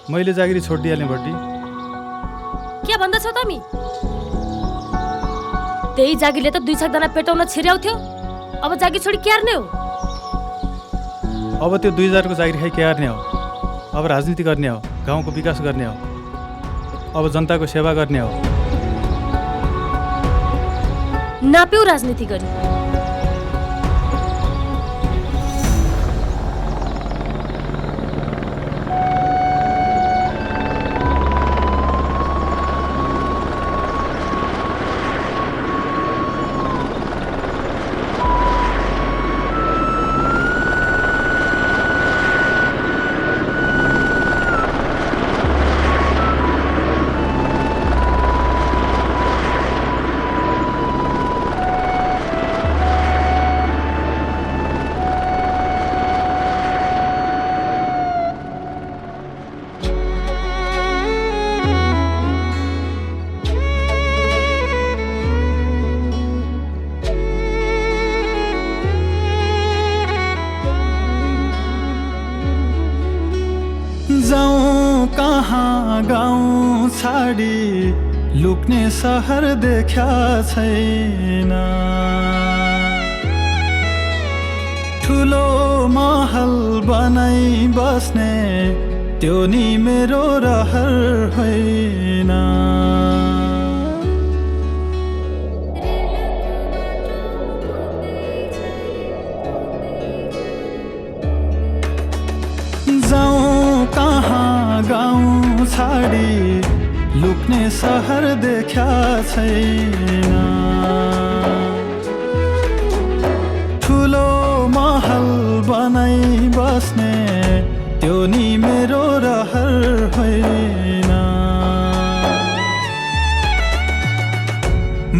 मैले जागिरी छोडिदिहालेँ भट्टी। के भन्दछौ तिमी? त्यही जागिरले त 2-4 जना पेटाउन छिर्याउँथ्यो। अब जागिर छोडी के गर्ने हो? अब त्यो 2000 को जागिर खाइ के गर्ने हो? अब राजनीति गर्ने हो, गाउँको विकास गर्ने हो, अब जनताको सेवा गर्ने हो। नाप्यौ राजनीति गरी। जाऊं कहाँ गाउँ छाडी लुक्ने सहर देख्या छैन। ठुलो महल बनाई बस्ने त्यो नि मेरो रहर होइन। जाऊं कहाँ गाउँ छाडी लुक्ने सहर देख्या छैन। ठुलो महल बनाई बस्ने त्यो नि मेरो रहर होइन।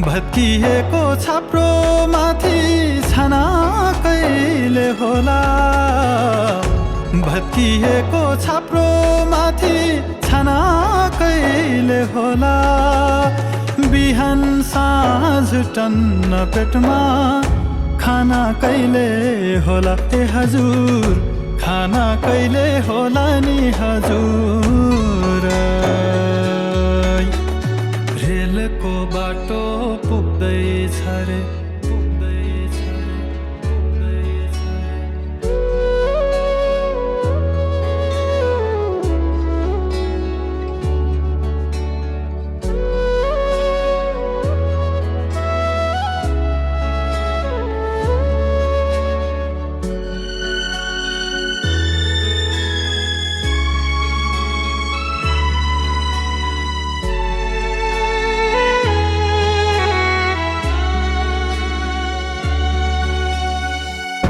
भत्किएको छाप्रो माथि छाना कहिले होला। भत्किएको छाप्रो माथि छाना कहिले होला। बिहान साँझ टन्न पेटमा खाना कहिले होला। ए हजुर खाना कहिले होला नि हजुर। रेलको बाटो पुग्दैछ रे।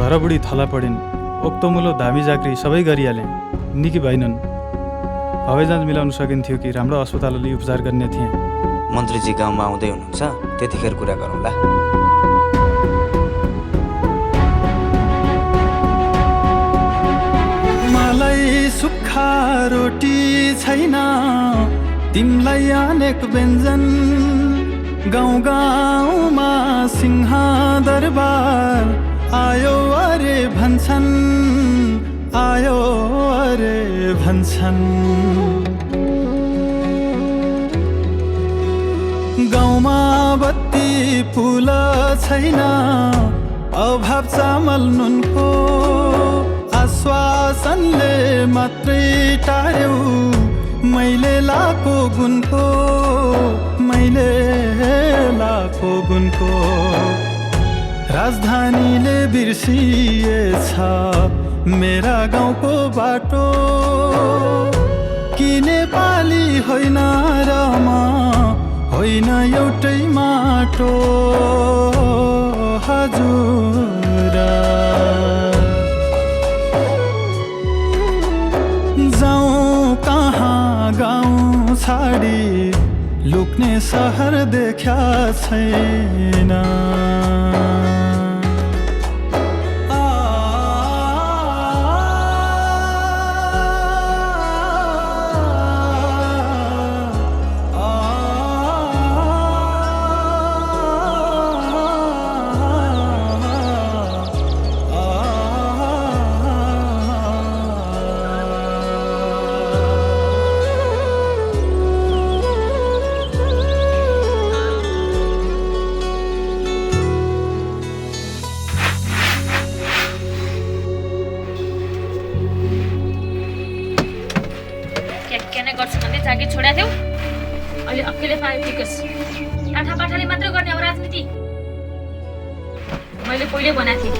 घरबुढी थला पडिन्, ओक्तोमुलो धामी जाक्री सबै गरिहाले, निकी भएनन्। हवाईजहाज मिलाउन सकिन्थ्यो कि राम्रो अस्पताल अलि उपचार गर्ने थिए। मन्त्रीजी गाउँमा आउँदै हुनुहुन्छ, त्यतिखेर कुरा गरौँला। मलाई सुक्खा रोटी छैन, तिमलाई अनेक व्यञ्जन। गाउँ गाउँमा सिंह दरबार आयो अरे भन्छन्, आयो अरे भन्छन्। गाउँमा बत्ती पुल छैन, अभाव चामल नुनको। आश्वासनले मात्रै टार्यौ मैले लाको गुनको, मैले लाको गुनको। राजधानीले बिर्सिएछ मेरा गाउँको बाटो। कि नेपाली होइन र म होइन एउटै माटो हजुर। जाऊँ कहाँ गाउँ छाडी लुक्ने सहर देख्या छैन। छोडा थियौ अहिले अक्कैले पायो टिकस टाठापाठाले मात्र गर्ने अब राजनीति मैले पहिले भनेको थिएँ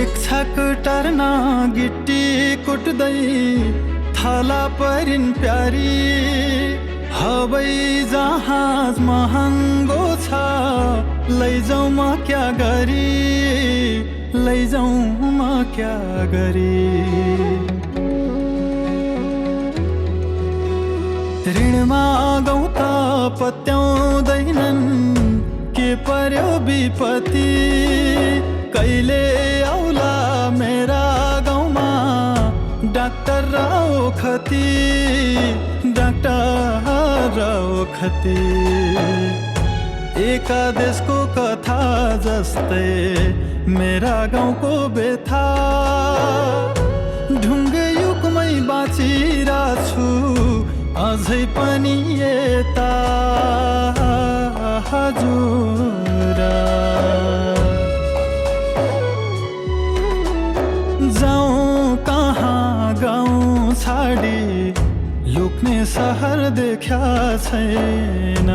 एक छाक टार्न गिट्टी कुट्दै थला परिन् प्यारी हवाई जहाज महँगो छ लैजाउँ म क्या गरी लैजाउँ म क्या गरी ऋणमा गौँ त पत्याउँदैनन् के पर्यो विपत्ति कहिले आउला मेरा गाउँमा डाक्टर र ओखती डाक्टर र ओखती एका देशको कथा जस्तै मेरा गाउँको बेथा ढुङ्गे युगमै बाँचिरहेछु अझै पनि यता हजुर जाऊँ कहाँ गाउँ छाडी लुक्ने सहर देख्या छैन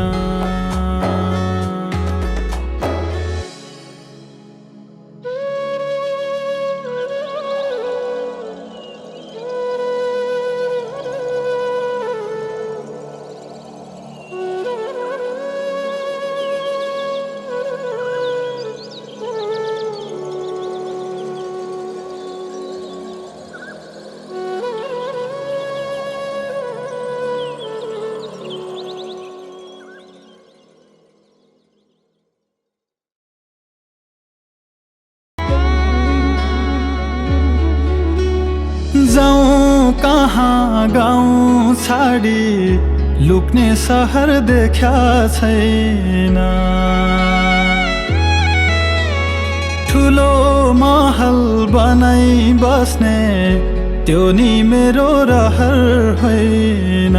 जाऊँ कहाँ गाउँ छाडी लुक्ने सहर देख्या छैन ठुलो महल बनाई बस्ने त्यो नि मेरो रहर होइन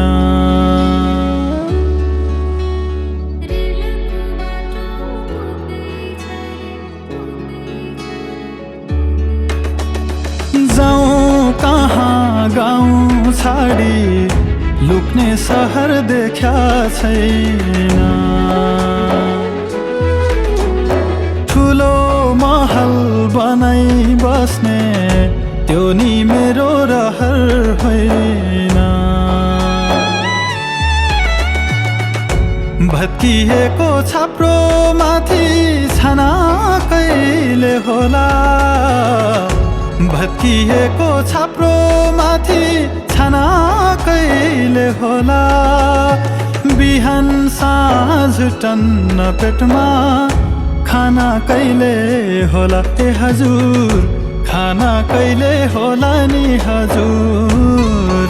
जाऊँ कहाँ गाउँ छाडी लुक्ने सहर देख्या छैन ठुलो महल बनाई बस्ने त्यो नि मेरो रहर होइन भत्किएको छाप्रो माथि छाना कहिले होला भत्किएको छाप्रो माथि छाना कहिले होला बिहान साँझ टन्न पेटमा खाना कहिले होला ए हजुर खाना कहिले होला नि हजुर